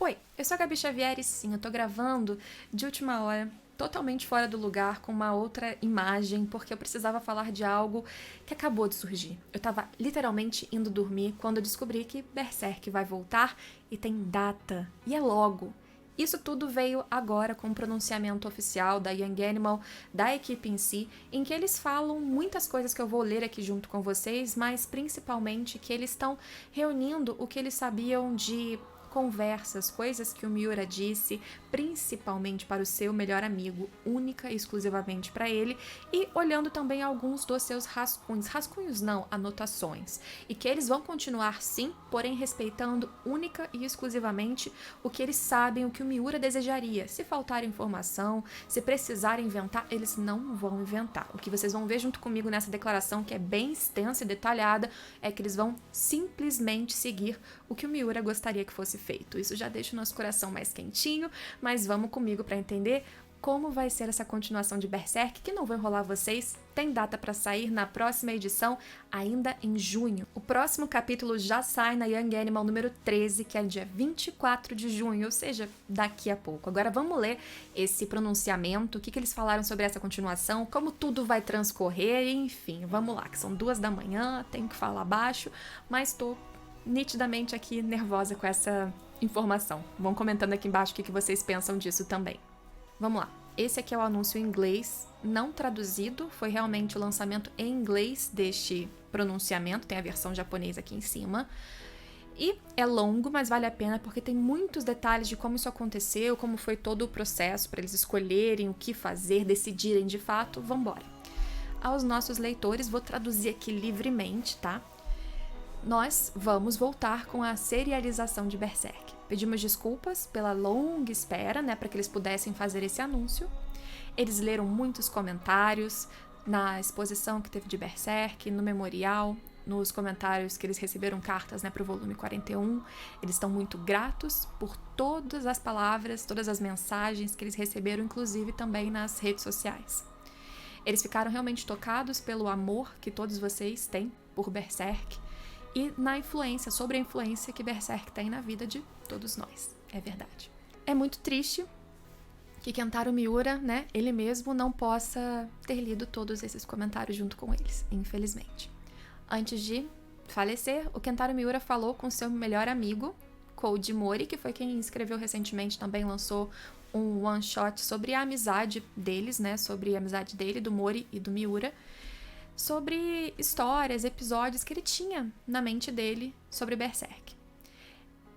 Oi, eu sou a Gabi Xavier e sim, eu tô gravando de última hora, totalmente fora do lugar, com uma outra imagem, porque eu precisava falar de algo que acabou de surgir. Eu tava literalmente indo dormir quando eu descobri que Berserk vai voltar e tem data, e é logo. Isso tudo veio agora com o pronunciamento oficial da Young Animal, da equipe em si, em que eles falam muitas coisas que eu vou ler aqui junto com vocês, mas principalmente que eles estão reunindo o que eles sabiam de conversas, coisas que o Miura disse, principalmente para o seu melhor amigo, única e exclusivamente para ele, e olhando também alguns dos seus rascunhos não, anotações, e que eles vão continuar sim, porém respeitando única e exclusivamente o que eles sabem, o que o Miura desejaria. Se faltar informação, se precisar inventar, eles não vão inventar. O que vocês vão ver junto comigo nessa declaração, que é bem extensa e detalhada, é que eles vão simplesmente seguir o que o Miura gostaria que fosse feito. Isso já deixa o nosso coração mais quentinho, mas vamos comigo para entender como vai ser essa continuação de Berserk, que não vou enrolar vocês, tem data para sair na próxima edição, ainda em junho. O próximo capítulo já sai na Young Animal número 13, que é dia 24 de junho, ou seja, daqui a pouco. Agora vamos ler esse pronunciamento, o que eles falaram sobre essa continuação, como tudo vai transcorrer, enfim, vamos lá, que são 2 da manhã, tenho que falar baixo, mas tô nitidamente aqui nervosa com essa informação. Vão comentando aqui embaixo o que vocês pensam disso também. Vamos lá. Esse aqui é o anúncio em inglês, não traduzido, foi realmente o lançamento em inglês deste pronunciamento, tem a versão japonesa aqui em cima. E é longo, mas vale a pena porque tem muitos detalhes de como isso aconteceu, como foi todo o processo para eles escolherem o que fazer, decidirem de fato. Vambora. Aos nossos leitores, vou traduzir aqui livremente, tá? Nós vamos voltar com a serialização de Berserk. Pedimos desculpas pela longa espera, né, para que eles pudessem fazer esse anúncio. Eles leram muitos comentários na exposição que teve de Berserk, no memorial, nos comentários que eles receberam cartas, né, para o volume 41. Eles estão muito gratos por todas as palavras, todas as mensagens que eles receberam, inclusive também nas redes sociais. Eles ficaram realmente tocados pelo amor que todos vocês têm por Berserk, e na influência, sobre a influência que Berserk tem na vida de todos nós. É verdade. É muito triste que Kentaro Miura, né, ele mesmo não possa ter lido todos esses comentários junto com eles, infelizmente. Antes de falecer, o Kentaro Miura falou com seu melhor amigo, Koji Mori, que foi quem escreveu recentemente, também lançou um one-shot sobre a amizade deles, né, sobre a amizade dele, do Mori e do Miura, sobre histórias, episódios que ele tinha na mente dele sobre Berserk.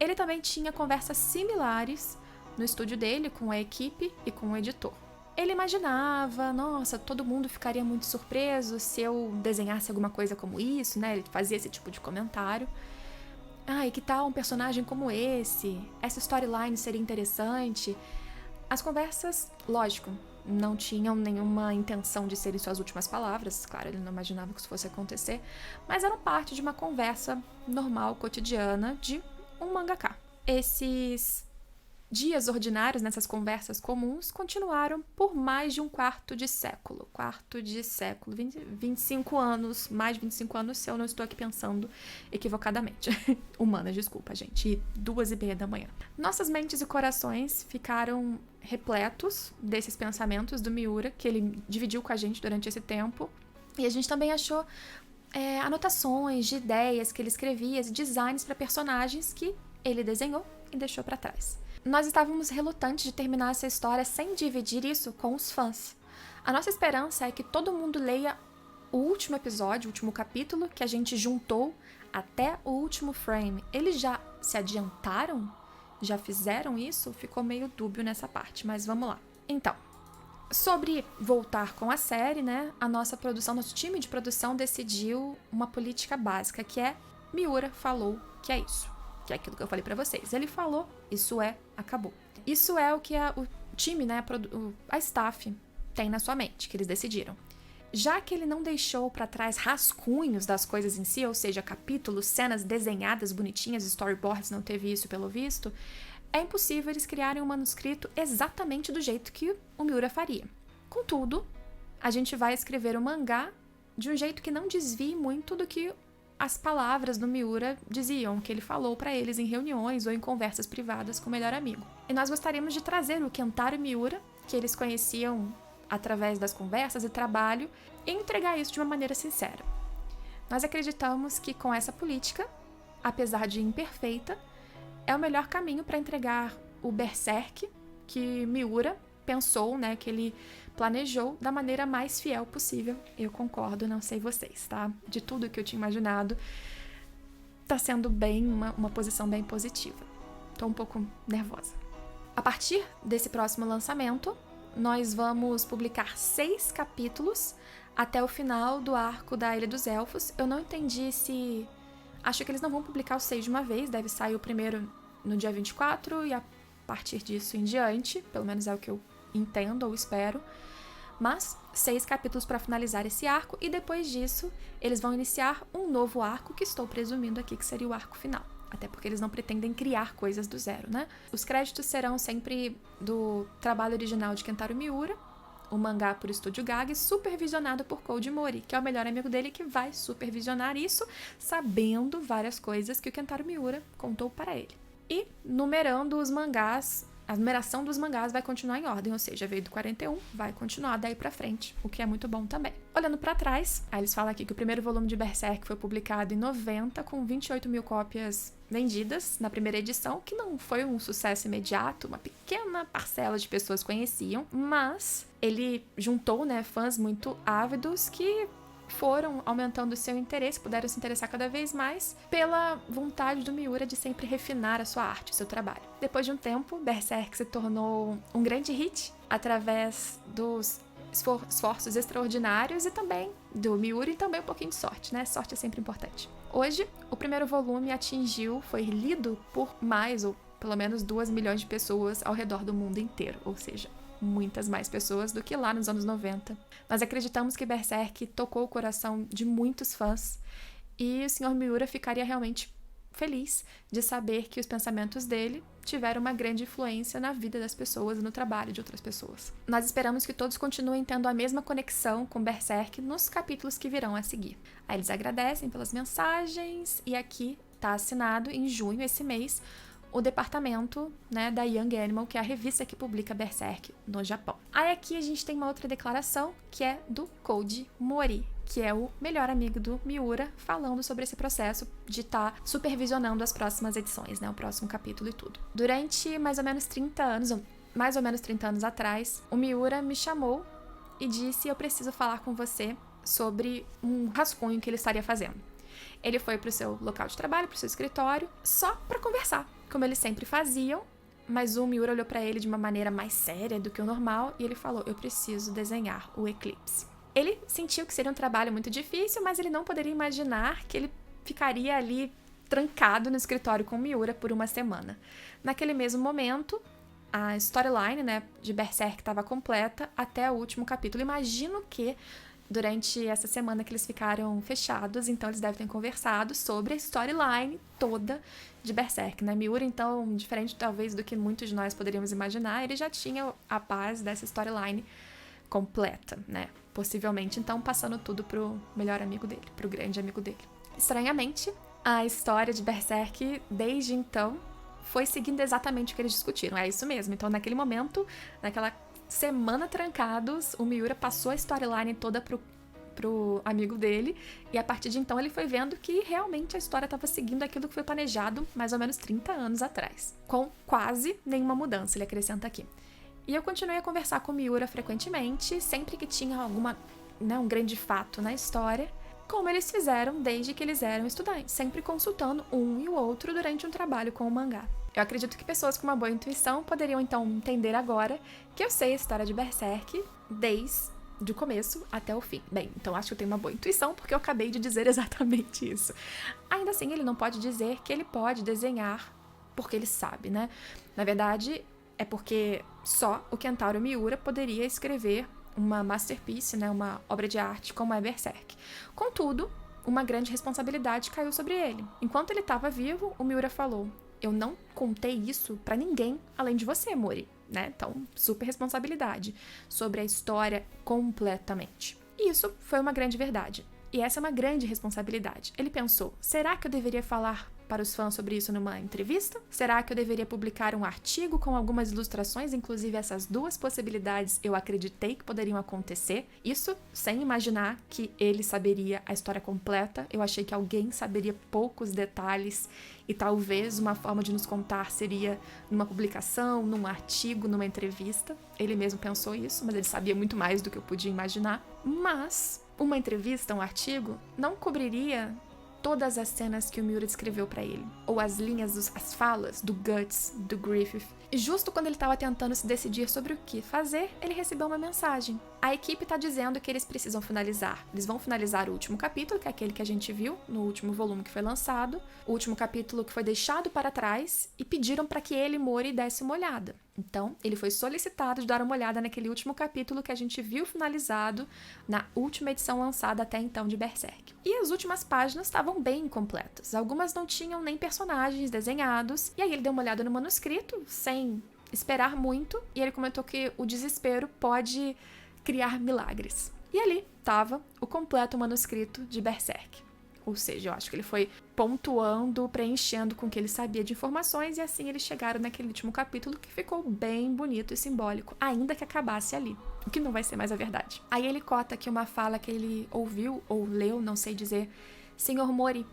Ele também tinha conversas similares no estúdio dele com a equipe e com o editor. Ele imaginava, nossa, todo mundo ficaria muito surpreso se eu desenhasse alguma coisa como isso, né? Ele fazia esse tipo de comentário. E que tal um personagem como esse? Essa storyline seria interessante. As conversas, lógico, não tinham nenhuma intenção de serem suas últimas palavras, claro, ele não imaginava que isso fosse acontecer, mas eram parte de uma conversa normal, cotidiana, de um mangaka. Esses dias ordinários, nessas conversas comuns, continuaram por mais de um quarto de século, 25 anos, mais de 25 anos, se eu não estou aqui pensando equivocadamente. Humanas, desculpa, gente, e 2:30 da manhã. Nossas mentes e corações ficaram repletos desses pensamentos do Miura, que ele dividiu com a gente durante esse tempo, e a gente também achou anotações de ideias que ele escrevia, designs para personagens que ele desenhou e deixou para trás. Nós estávamos relutantes de terminar essa história sem dividir isso com os fãs. A nossa esperança é que todo mundo leia o último episódio, o último capítulo que a gente juntou até o último frame. Eles já se adiantaram? Já fizeram isso? Ficou meio dúbio nessa parte, mas vamos lá. Então, sobre voltar com a série, né? A nosso time de produção decidiu uma política básica, que é Miura falou que é isso. Que é aquilo que eu falei pra vocês. Ele falou, isso acabou. Isso é o que o time, né, a staff tem na sua mente, que eles decidiram. Já que ele não deixou pra trás rascunhos das coisas em si, ou seja, capítulos, cenas desenhadas, bonitinhas, storyboards, não teve isso pelo visto, é impossível eles criarem um manuscrito exatamente do jeito que o Miura faria. Contudo, a gente vai escrever o mangá de um jeito que não desvie muito do que as palavras do Miura diziam, que ele falou para eles em reuniões ou em conversas privadas com o melhor amigo. E nós gostaríamos de trazer o Kentaro Miura, que eles conheciam através das conversas e trabalho, e entregar isso de uma maneira sincera. Nós acreditamos que com essa política, apesar de imperfeita, é o melhor caminho para entregar o Berserk que Miura pensou, né, que ele planejou da maneira mais fiel possível. Eu concordo, não sei vocês, tá? De tudo que eu tinha imaginado, tá sendo bem uma posição bem positiva. Tô um pouco nervosa. A partir desse próximo lançamento, nós vamos publicar 6 capítulos até o final do arco da Ilha dos Elfos. Eu não entendi se... Acho que eles não vão publicar os 6 de uma vez, deve sair o primeiro no dia 24 e a partir disso em diante, pelo menos é o que eu entendo ou espero. Mas 6 capítulos para finalizar esse arco e depois disso eles vão iniciar um novo arco que estou presumindo aqui que seria o arco final. Até porque eles não pretendem criar coisas do zero, né? Os créditos serão sempre do trabalho original de Kentaro Miura, o mangá por Estúdio Gag, supervisionado por Koji Mori, que é o melhor amigo dele que vai supervisionar isso, sabendo várias coisas que o Kentaro Miura contou para ele. E numerando os mangás, a numeração dos mangás vai continuar em ordem, ou seja, veio do 41, vai continuar daí pra frente, o que é muito bom também. Olhando pra trás, aí eles falam aqui que o primeiro volume de Berserk foi publicado em 90, com 28 mil cópias vendidas na primeira edição, que não foi um sucesso imediato, uma pequena parcela de pessoas conheciam, mas ele juntou, né, fãs muito ávidos que foram aumentando o seu interesse, puderam se interessar cada vez mais pela vontade do Miura de sempre refinar a sua arte, o seu trabalho. Depois de um tempo, Berserk se tornou um grande hit através dos esforços extraordinários e também do Miura e também um pouquinho de sorte, né? Sorte é sempre importante. Hoje, o primeiro volume foi lido por mais ou pelo menos 2 milhões de pessoas ao redor do mundo inteiro, ou seja, muitas mais pessoas do que lá nos anos 90. Nós acreditamos que Berserk tocou o coração de muitos fãs e o Sr. Miura ficaria realmente feliz de saber que os pensamentos dele tiveram uma grande influência na vida das pessoas e no trabalho de outras pessoas. Nós esperamos que todos continuem tendo a mesma conexão com Berserk nos capítulos que virão a seguir. Aí eles agradecem pelas mensagens e aqui está assinado em junho, esse mês, o departamento, né, da Young Animal, que é a revista que publica Berserk no Japão. Aí aqui a gente tem uma outra declaração, que é do Koji Mori, que é o melhor amigo do Miura, falando sobre esse processo de estar supervisionando as próximas edições, né, o próximo capítulo e tudo. Durante mais ou menos 30 anos atrás, o Miura me chamou e disse: eu preciso falar com você sobre um rascunho que ele estaria fazendo. Ele foi para o seu local de trabalho, para o seu escritório, só para conversar, como eles sempre faziam, mas o Miura olhou para ele de uma maneira mais séria do que o normal e ele falou: eu preciso desenhar o eclipse. Ele sentiu que seria um trabalho muito difícil, mas ele não poderia imaginar que ele ficaria ali trancado no escritório com o Miura por uma semana. Naquele mesmo momento, a storyline, né, de Berserk estava completa até o último capítulo. Imagino que durante essa semana que eles ficaram fechados, então eles devem ter conversado sobre a storyline toda de Berserk, né? Miura, então, diferente talvez do que muitos de nós poderíamos imaginar, ele já tinha a base dessa storyline completa, né? Possivelmente, então, passando tudo pro melhor amigo dele, pro grande amigo dele. Estranhamente, a história de Berserk, desde então, foi seguindo exatamente o que eles discutiram. É isso mesmo. Então, naquele momento, naquela semana trancados, o Miura passou a storyline toda pro amigo dele, e a partir de então ele foi vendo que realmente a história estava seguindo aquilo que foi planejado mais ou menos 30 anos atrás, com quase nenhuma mudança, ele acrescenta aqui. E eu continuei a conversar com o Miura frequentemente, sempre que tinha um grande fato na história, como eles fizeram desde que eles eram estudantes, sempre consultando um e o outro durante um trabalho com o mangá. Eu acredito que pessoas com uma boa intuição poderiam então entender agora que eu sei a história de Berserk desde o começo até o fim. Bem, então acho que eu tenho uma boa intuição porque eu acabei de dizer exatamente isso. Ainda assim, ele não pode dizer que ele pode desenhar porque ele sabe, né? Na verdade, é porque só o Kentaro Miura poderia escrever uma masterpiece, né, uma obra de arte como é Berserk. Contudo, uma grande responsabilidade caiu sobre ele. Enquanto ele estava vivo, o Miura falou: eu não contei isso pra ninguém além de você, Mori, né? Então, super responsabilidade sobre a história completamente. E isso foi uma grande verdade. E essa é uma grande responsabilidade. Ele pensou, será que eu deveria falar para os fãs sobre isso numa entrevista? Será que eu deveria publicar um artigo com algumas ilustrações? Inclusive, essas duas possibilidades eu acreditei que poderiam acontecer. Isso sem imaginar que ele saberia a história completa. Eu achei que alguém saberia poucos detalhes e talvez uma forma de nos contar seria numa publicação, num artigo, numa entrevista. Ele mesmo pensou isso, mas ele sabia muito mais do que eu podia imaginar. Mas uma entrevista, um artigo, não cobriria todas as cenas que o Miura descreveu pra ele, ou as linhas, as falas do Guts, do Griffith. E justo quando ele estava tentando se decidir sobre o que fazer, ele recebeu uma mensagem. A equipe tá dizendo que eles precisam finalizar. Eles vão finalizar o último capítulo, que é aquele que a gente viu no último volume que foi lançado, o último capítulo que foi deixado para trás, e pediram para que ele, Mori, desse uma olhada. Então, ele foi solicitado de dar uma olhada naquele último capítulo que a gente viu finalizado na última edição lançada até então de Berserk. E as últimas páginas estavam bem incompletas. Algumas não tinham nem personagens desenhados. E aí ele deu uma olhada no manuscrito, sem esperar muito, e ele comentou que o desespero pode criar milagres. E ali estava o completo manuscrito de Berserk. Ou seja, eu acho que ele foi pontuando, preenchendo com o que ele sabia de informações, e assim eles chegaram naquele último capítulo que ficou bem bonito e simbólico, ainda que acabasse ali, o que não vai ser mais a verdade. Aí ele cota aqui uma fala que ele ouviu ou leu, não sei dizer: Senhor Mori,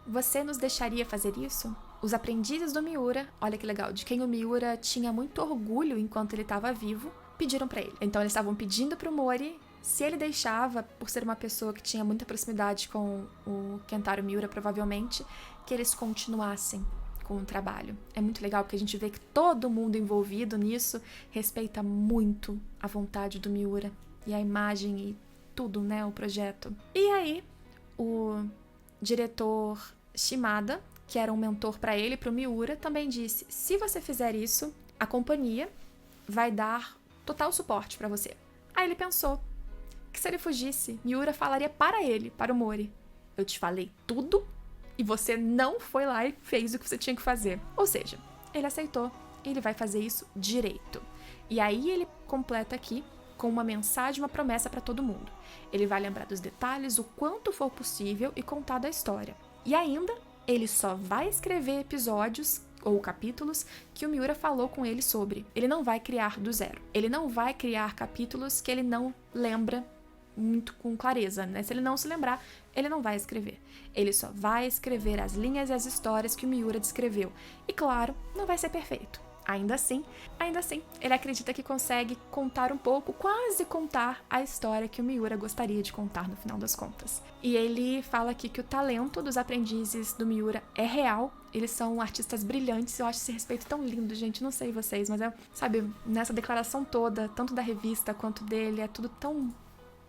você nos deixaria fazer isso? Os aprendizes do Miura, olha que legal, de quem o Miura tinha muito orgulho enquanto ele estava vivo, pediram para ele. Então eles estavam pedindo para o Mori se ele deixava, por ser uma pessoa que tinha muita proximidade com o Kentaro Miura, provavelmente, que eles continuassem com o trabalho. É muito legal porque a gente vê que todo mundo envolvido nisso respeita muito a vontade do Miura e a imagem e tudo, né, o projeto. E aí, o diretor Shimada, que era um mentor para ele, para o Miura, também disse: se você fizer isso, a companhia vai dar total suporte para você. Aí ele pensou que se ele fugisse, Miura falaria para ele, para o Mori: eu te falei tudo e você não foi lá e fez o que você tinha que fazer. Ou seja, ele aceitou e ele vai fazer isso direito. E aí ele completa aqui com uma mensagem, uma promessa para todo mundo. Ele vai lembrar dos detalhes o quanto for possível e contar da história. E ainda, ele só vai escrever episódios ou capítulos que o Miura falou com ele sobre. Ele não vai criar do zero. Ele não vai criar capítulos que ele não lembra muito com clareza, né? Se ele não se lembrar, ele não vai escrever. Ele só vai escrever as linhas e as histórias que o Miura descreveu. E claro, não vai ser perfeito. Ainda assim, ele acredita que consegue contar um pouco, quase contar a história que o Miura gostaria de contar no final das contas. E ele fala aqui que o talento dos aprendizes do Miura é real. Eles são artistas brilhantes. Eu acho esse respeito tão lindo, gente. Não sei vocês, mas sabe, nessa declaração toda, tanto da revista quanto dele, é tudo tão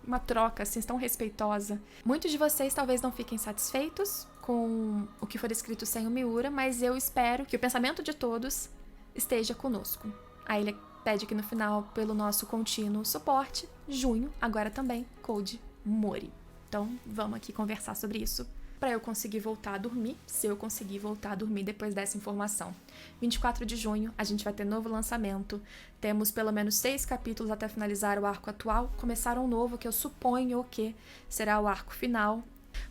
uma troca, assim, tão respeitosa. Muitos de vocês talvez não fiquem satisfeitos com o que for escrito sem o Miura, mas eu espero que o pensamento de todos esteja conosco. Aí ele pede aqui no final pelo nosso contínuo suporte, junho, agora também, Code Mori. Então, vamos aqui conversar sobre isso para eu conseguir voltar a dormir, se eu conseguir voltar a dormir depois dessa informação. 24 de junho, a gente vai ter novo lançamento. Temos pelo menos 6 capítulos até finalizar o arco atual. Começar um novo, que eu suponho que será o arco final.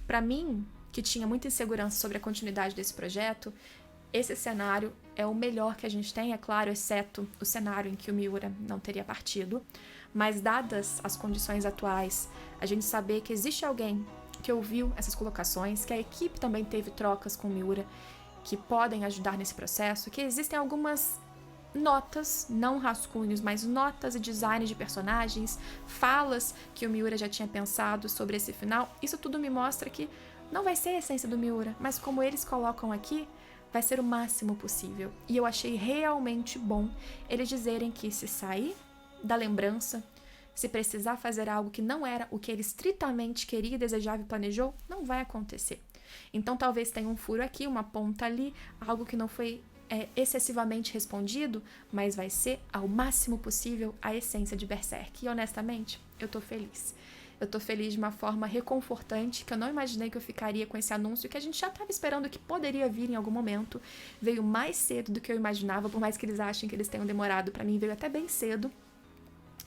Para mim, que tinha muita insegurança sobre a continuidade desse projeto, esse cenário é o melhor que a gente tem, é claro, exceto o cenário em que o Miura não teria partido. Mas dadas as condições atuais, a gente saber que existe alguém que ouviu essas colocações, que a equipe também teve trocas com o Miura, que podem ajudar nesse processo, que existem algumas notas, não rascunhos, mas notas e designs de personagens, falas que o Miura já tinha pensado sobre esse final. Isso tudo me mostra que não vai ser a essência do Miura, mas como eles colocam aqui, vai ser o máximo possível. E eu achei realmente bom eles dizerem que se sair da lembrança, se precisar fazer algo que não era o que ele estritamente queria, desejava e planejou, não vai acontecer. Então talvez tenha um furo aqui, uma ponta ali, algo que não foi excessivamente respondido, mas vai ser ao máximo possível a essência de Berserk. E honestamente, eu tô feliz. Eu tô feliz de uma forma reconfortante, que eu não imaginei que eu ficaria com esse anúncio, que a gente já estava esperando que poderia vir em algum momento. Veio mais cedo do que eu imaginava, por mais que eles achem que eles tenham demorado, para mim veio até bem cedo.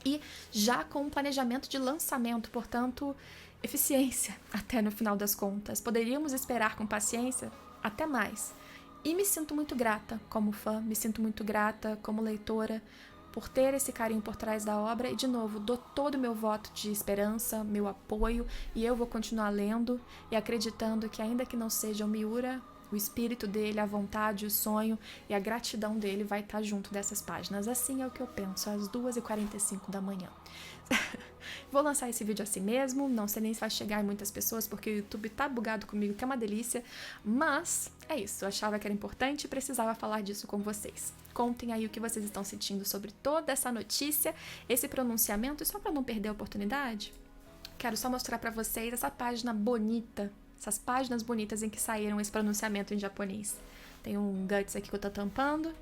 E já com um planejamento de lançamento, portanto, eficiência, até no final das contas. Poderíamos esperar com paciência até mais. E me sinto muito grata como fã, me sinto muito grata como leitora por ter esse carinho por trás da obra e, de novo, dou todo o meu voto de esperança, meu apoio, e eu vou continuar lendo e acreditando que, ainda que não seja o Miura, o espírito dele, a vontade, o sonho e a gratidão dele vai estar junto dessas páginas. Assim é o que eu penso, às 2h45 da manhã. Vou lançar esse vídeo assim mesmo, não sei nem se vai chegar em muitas pessoas, porque o YouTube tá bugado comigo, que é uma delícia, mas é isso, eu achava que era importante e precisava falar disso com vocês. Contem aí o que vocês estão sentindo sobre toda essa notícia, esse pronunciamento, e só para não perder a oportunidade, quero só mostrar para vocês essa página bonita, essas páginas bonitas em que saíram esse pronunciamento em japonês. Tem um guts aqui que eu tô tampando,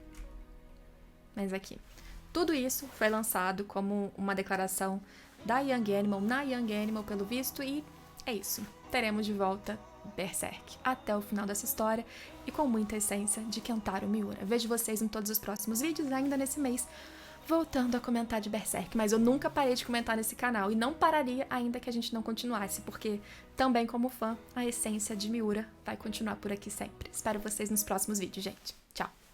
mas aqui. Tudo isso foi lançado como uma declaração da Young Animal, na Young Animal, pelo visto, e é isso. Teremos de volta Berserk até o final dessa história e com muita essência de Kentaro Miura. Vejo vocês em todos os próximos vídeos, ainda nesse mês, voltando a comentar de Berserk, mas eu nunca parei de comentar nesse canal e não pararia ainda que a gente não continuasse, porque também como fã, a essência de Miura vai continuar por aqui sempre. Espero vocês nos próximos vídeos, gente. Tchau!